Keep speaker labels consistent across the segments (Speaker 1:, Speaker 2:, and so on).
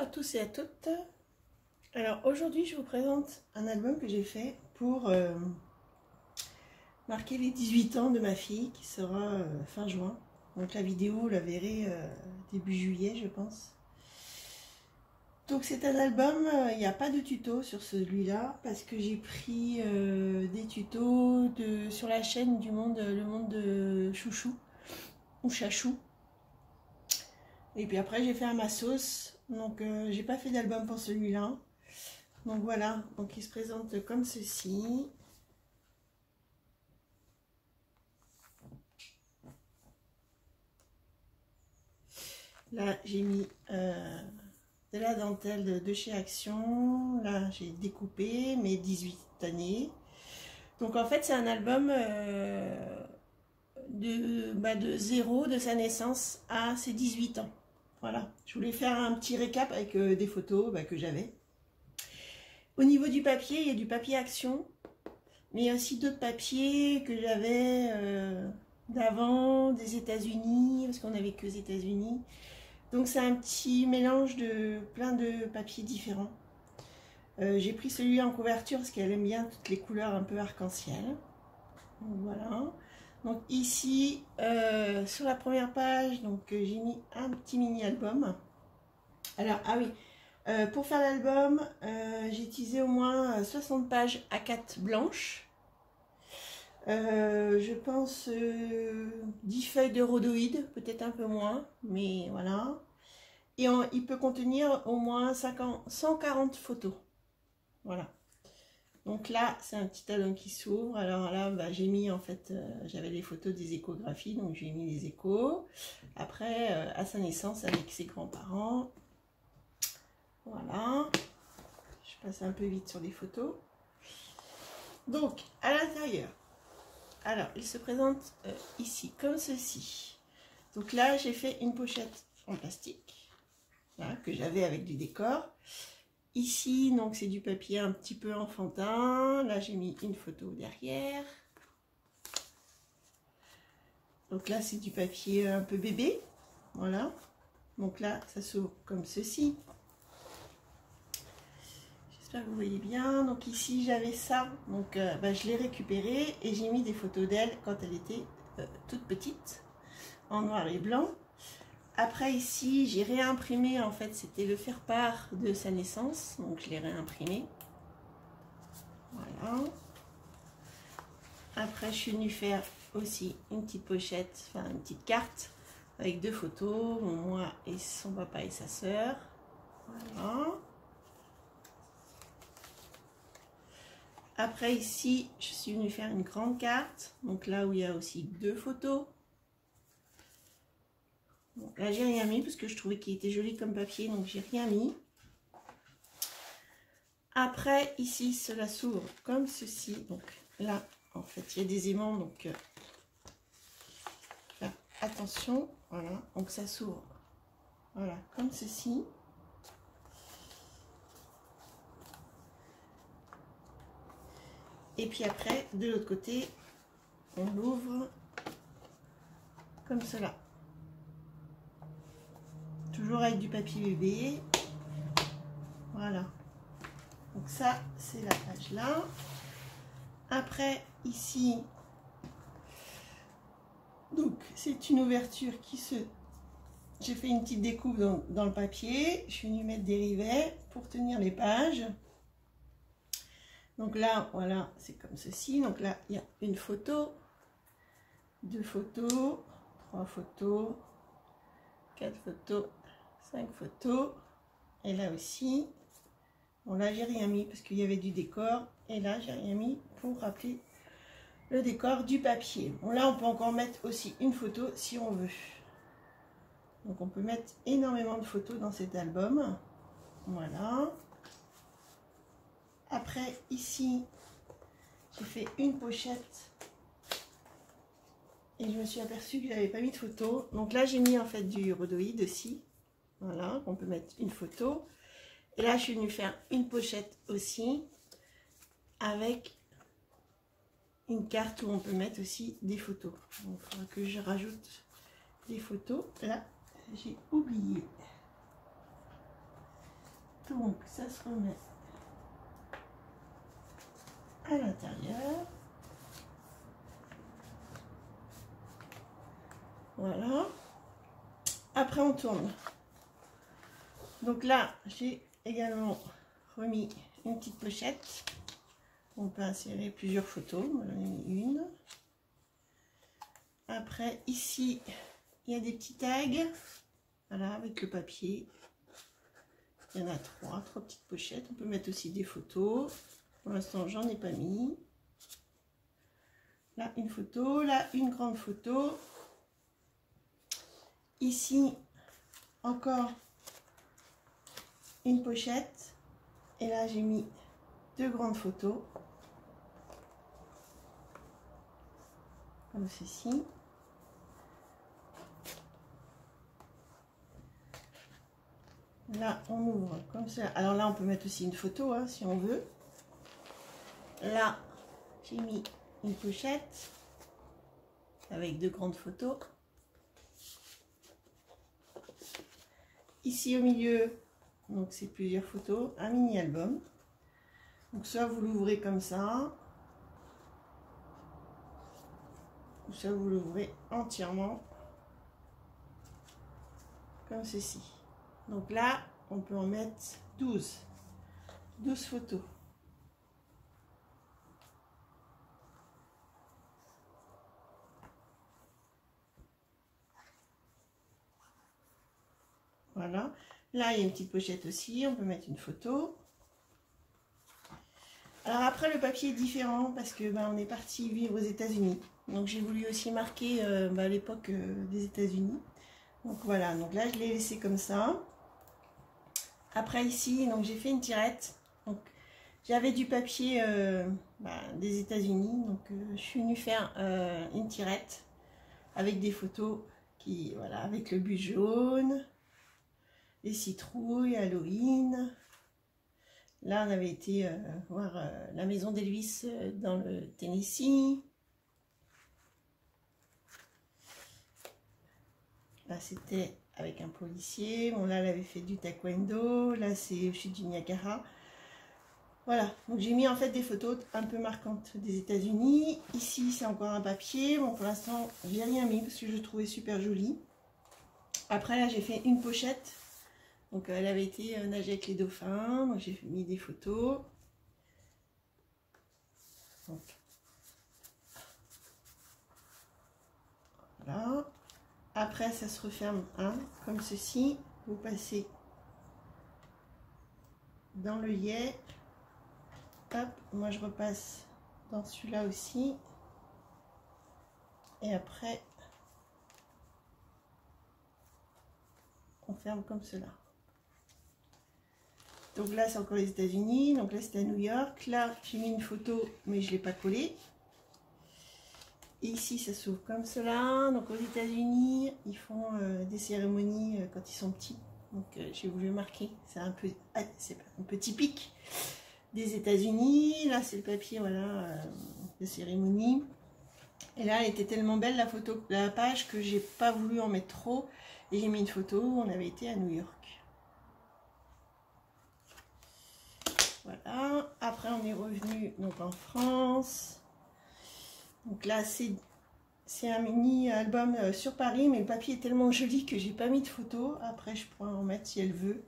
Speaker 1: à tous et à toutes. Alors aujourd'hui je vous présente un album que j'ai fait pour marquer les 18 ans de ma fille qui sera fin juin. Donc la vidéo vous la verrez début juillet je pense. Donc c'est un album, il n'y a pas de tuto sur celui-là parce que j'ai pris des tutos sur la chaîne du monde, le monde de Chouchou ou Chachou. Et puis après j'ai fait à ma sauce, donc j'ai pas fait d'album pour celui-là. Donc voilà, donc il se présente comme ceci. Là j'ai mis de la dentelle de chez Action. Là j'ai découpé mes 18 années. Donc en fait c'est un album de zéro, de sa naissance à ses 18 ans. Voilà, je voulais faire un petit récap avec des photos que j'avais. Au niveau du papier, il y a du papier Action, mais il y a aussi d'autres papiers que j'avais d'avant, des États-Unis, parce qu'on n'avait que les États-Unis. Donc c'est un petit mélange de plein de papiers différents. J'ai pris celui en couverture parce qu'elle aime bien toutes les couleurs un peu arc-en-ciel. Donc voilà. Donc ici, sur la première page, donc j'ai mis un petit mini-album. Alors, ah oui, pour faire l'album, j'ai utilisé au moins 60 pages A4 blanches. Je pense 10 feuilles de rhodoïde, peut-être un peu moins, mais voilà. Et il peut contenir au moins 140 photos. Voilà. Donc là, c'est un petit album qui s'ouvre. Alors là, j'ai mis en fait, j'avais les photos des échographies, donc j'ai mis les échos. Après, à sa naissance avec ses grands-parents. Voilà. Je passe un peu vite sur les photos. Donc, à l'intérieur, alors, il se présente ici, comme ceci. Donc là, j'ai fait une pochette en plastique, là, que j'avais avec du décor. Ici, donc c'est du papier un petit peu enfantin. Là, j'ai mis une photo derrière. Donc là, c'est du papier un peu bébé. Voilà. Donc là, ça s'ouvre comme ceci. J'espère que vous voyez bien. Donc ici, j'avais ça. Donc je l'ai récupéré et j'ai mis des photos d'elle quand elle était toute petite, en noir et blanc. Après ici, j'ai réimprimé, en fait, c'était le faire-part de sa naissance, donc je l'ai réimprimé. Voilà. Après, je suis venue faire aussi une petite pochette, enfin une petite carte, avec deux photos, moi et son papa et sa sœur. Voilà. Après ici, je suis venue faire une grande carte, donc là où il y a aussi deux photos. Donc là, j'ai rien mis parce que je trouvais qu'il était joli comme papier, donc j'ai rien mis. Après, ici, cela s'ouvre comme ceci. Donc là, en fait, il y a des aimants, donc là, attention, voilà. Donc ça s'ouvre, voilà, comme ceci. Et puis après, de l'autre côté, on l'ouvre comme cela. Toujours avec du papier bébé. Voilà. Donc ça, c'est la page là. Après, ici, donc c'est une ouverture qui se... J'ai fait une petite découpe dans le papier. Je suis venue mettre des rivets pour tenir les pages. Donc là, voilà, c'est comme ceci. Donc là, il y a une photo, deux photos, trois photos, quatre photos, 5 photos, et là aussi. Bon, là j'ai rien mis parce qu'il y avait du décor, et là j'ai rien mis pour rappeler le décor du papier. Bon, là on peut encore mettre aussi une photo si on veut. Donc on peut mettre énormément de photos dans cet album. Voilà. Après ici j'ai fait une pochette et je me suis aperçue que j'avais pas mis de photo. Donc là j'ai mis en fait du rhodoïde aussi. Voilà, on peut mettre une photo. Et là, je suis venue faire une pochette aussi avec une carte où on peut mettre aussi des photos. Donc, il faudra que je rajoute des photos. Là, j'ai oublié. Donc ça se remet à l'intérieur. Voilà. Après on tourne. Donc là j'ai également remis une petite pochette. On peut insérer plusieurs photos. Moi j'en ai mis une. Après ici il y a des petits tags. Voilà, avec le papier. Il y en a trois petites pochettes. On peut mettre aussi des photos. Pour l'instant j'en ai pas mis. Là une photo, là une grande photo. Ici encore une pochette. Et là j'ai mis deux grandes photos. Comme ceci. Là on ouvre comme ça. Alors là on peut mettre aussi une photo hein, si on veut. Là j'ai mis une pochette avec deux grandes photos. Ici au milieu, donc c'est plusieurs photos, un mini album. Donc soit vous l'ouvrez comme ça, ou soit vous l'ouvrez entièrement comme ceci. Donc là on peut en mettre 12 photos. Voilà, là il y a une petite pochette aussi, on peut mettre une photo. Alors après le papier est différent parce que on est parti vivre aux États-Unis, donc j'ai voulu aussi marquer l'époque des États-Unis. Donc voilà, donc là je l'ai laissé comme ça. Après ici, donc j'ai fait une tirette. Donc j'avais du papier des États-Unis, donc je suis venue faire une tirette avec des photos qui voilà, avec le but jaune. Les citrouilles, Halloween. Là, on avait été voir la maison d'Elvis dans le Tennessee. Là, c'était avec un policier. Bon, là, elle avait fait du taekwondo. Là, c'est au chute du Niagara. Voilà. Donc, j'ai mis en fait des photos un peu marquantes des États-Unis. Ici, c'est encore un papier. Bon, pour l'instant, j'ai rien mis parce que je le trouvais super joli. Après, là, j'ai fait une pochette. Donc elle avait été nager avec les dauphins, donc j'ai mis des photos. Donc, voilà. Après ça se referme comme ceci. Vous passez dans l'œillet. Hop, moi je repasse dans celui-là aussi. Et après, on ferme comme cela. Donc là, c'est encore les États-Unis. Donc là, c'était à New York. Là, j'ai mis une photo, mais je ne l'ai pas collée. Et ici, ça s'ouvre comme cela. Donc aux États-Unis, ils font des cérémonies quand ils sont petits. Donc j'ai voulu marquer. C'est un peu typique des États-Unis. Là, c'est le papier, voilà, de cérémonie. Et là, elle était tellement belle, la photo, la page, que j'ai pas voulu en mettre trop. Et j'ai mis une photo où on avait été à New York. Voilà, après on est revenu donc en France. Donc là c'est un mini album sur Paris, mais le papier est tellement joli que j'ai pas mis de photo. Après je pourrais en mettre si elle veut.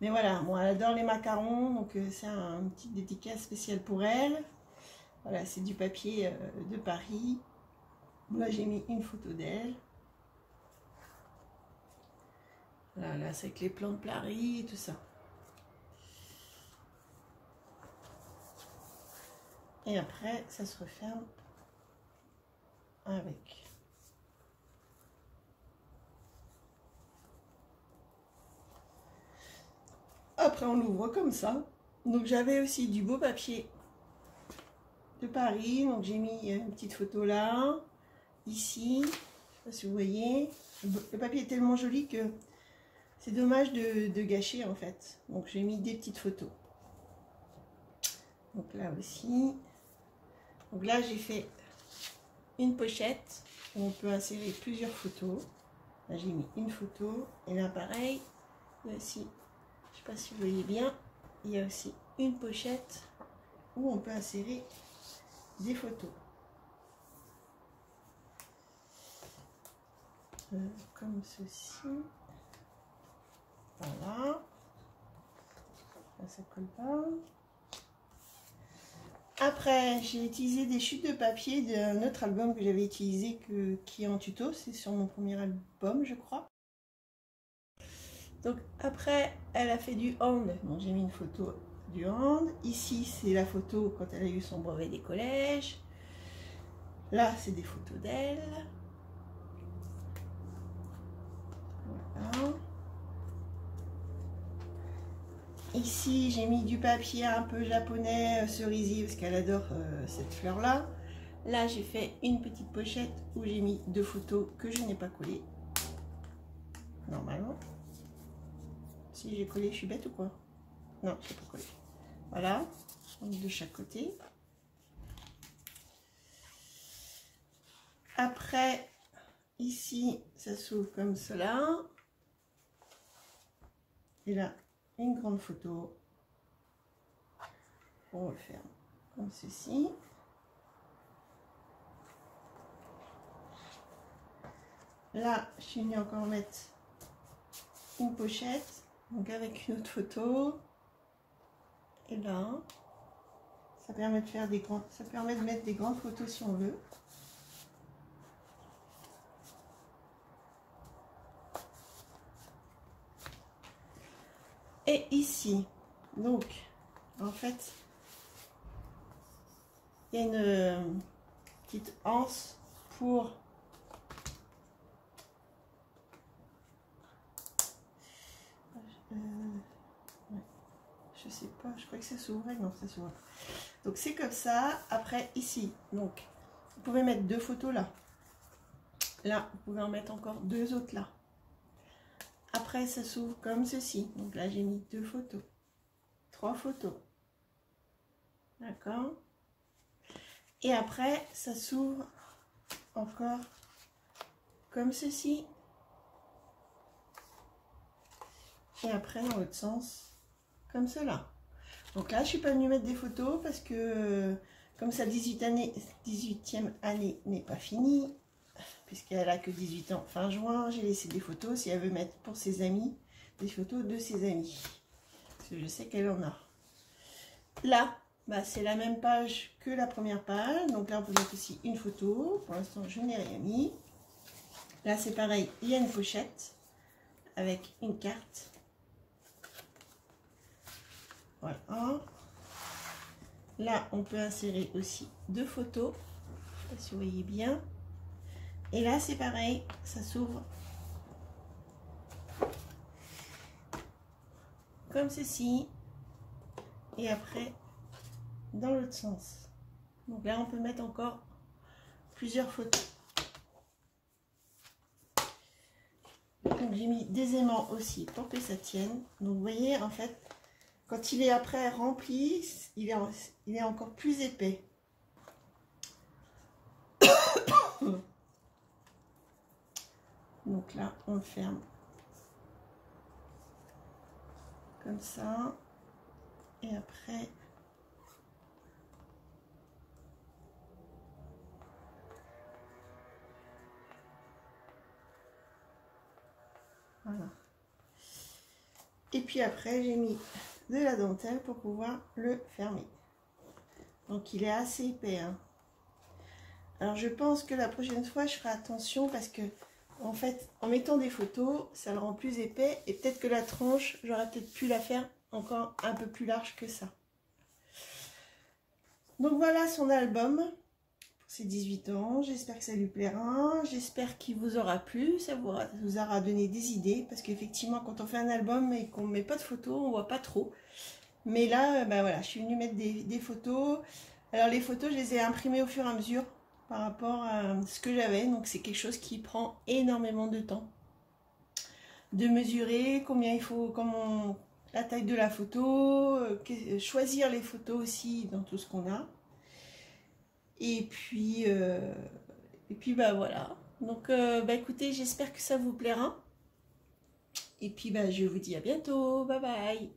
Speaker 1: Mais voilà, bon, elle adore les macarons, donc c'est un petit dédicace spécial pour elle. Voilà, c'est du papier de Paris. Moi j'ai mis une photo d'elle. Voilà, là c'est avec les plans de Paris et tout ça. Et après, ça se referme avec. Après, on l'ouvre comme ça. Donc, j'avais aussi du beau papier de Paris. Donc, j'ai mis une petite photo là, ici. Je ne sais pas si vous voyez. Le papier est tellement joli que c'est dommage de gâcher en fait. Donc, j'ai mis des petites photos. Donc, là aussi. Donc là, j'ai fait une pochette où on peut insérer plusieurs photos. Là, j'ai mis une photo. Et là, pareil, il y a aussi Je sais pas si vous voyez bien, il y a aussi une pochette où on peut insérer des photos. Comme ceci. Voilà. Là, ça colle pas. Après, j'ai utilisé des chutes de papier d'un autre album que j'avais utilisé qui est en tuto. C'est sur mon premier album, je crois. Donc après, elle a fait du hand. Donc j'ai mis une photo du hand. Ici, c'est la photo quand elle a eu son brevet des collèges. Là, c'est des photos d'elle. Voilà. Ici, j'ai mis du papier un peu japonais, cerisier, parce qu'elle adore cette fleur-là. Là, j'ai fait une petite pochette où j'ai mis 2 photos que je n'ai pas collées. Normalement. Si j'ai collé, je suis bête ou quoi? Non, je n'ai pas collé. Voilà, de chaque côté. Après, ici, ça s'ouvre comme cela. Et là, une grande photo. On referme comme ceci. Là, je suis venue encore mettre une pochette, donc avec une autre photo. Et là, ça permet de faire des grands, ça permet de mettre des grandes photos si on veut. Et ici, donc, en fait, il y a une petite anse pour je sais pas, je crois que ça s'ouvrait, non, ça s'ouvre. Donc c'est comme ça. Après ici, donc vous pouvez mettre 2 photos là. Là, vous pouvez en mettre encore 2 autres là. Après, ça s'ouvre comme ceci. Donc là, j'ai mis 2 photos, 3 photos. D'accord. Et après, ça s'ouvre encore comme ceci. Et après, dans l'autre sens, comme cela. Donc là, je suis pas venue mettre des photos parce que comme sa 18e année n'est pas finie, puisqu'elle a que 18 ans fin juin, j'ai laissé des photos si elle veut mettre pour ses amis, des photos de ses amis. Parce que je sais qu'elle en a. Là, bah, c'est la même page que la première page. Donc là, on peut mettre aussi une photo. Pour l'instant, je n'ai rien mis. Là, c'est pareil, il y a une pochette avec une carte. Voilà. Là, on peut insérer aussi 2 photos. Je ne sais pas si vous voyez bien. Et là, c'est pareil, ça s'ouvre comme ceci. Et après, dans l'autre sens. Donc là, on peut mettre encore plusieurs photos. Donc j'ai mis des aimants aussi pour que ça tienne. Donc vous voyez, en fait, quand il est après rempli, il est encore plus épais. Donc là, on le ferme comme ça. Et après, voilà. Et puis après, j'ai mis de la dentelle pour pouvoir le fermer. Donc il est assez épais, hein. Alors je pense que la prochaine fois, je ferai attention parce que en fait, en mettant des photos, ça le rend plus épais. Et peut-être que la tranche, j'aurais peut-être pu la faire encore un peu plus large que ça. Donc voilà son album pour ses 18 ans. J'espère que ça lui plaira. J'espère qu'il vous aura plu. Ça vous aura donné des idées. Parce qu'effectivement, quand on fait un album et qu'on ne met pas de photos, on ne voit pas trop. Mais là, bah voilà, je suis venue mettre des photos. Alors les photos, je les ai imprimées au fur et à mesure par rapport à ce que j'avais. Donc c'est quelque chose qui prend énormément de temps. De mesurer combien il faut, la taille de la photo, choisir les photos aussi dans tout ce qu'on a. Et puis bah voilà. Donc bah écoutez, j'espère que ça vous plaira. Et puis, bah, je vous dis à bientôt. Bye bye.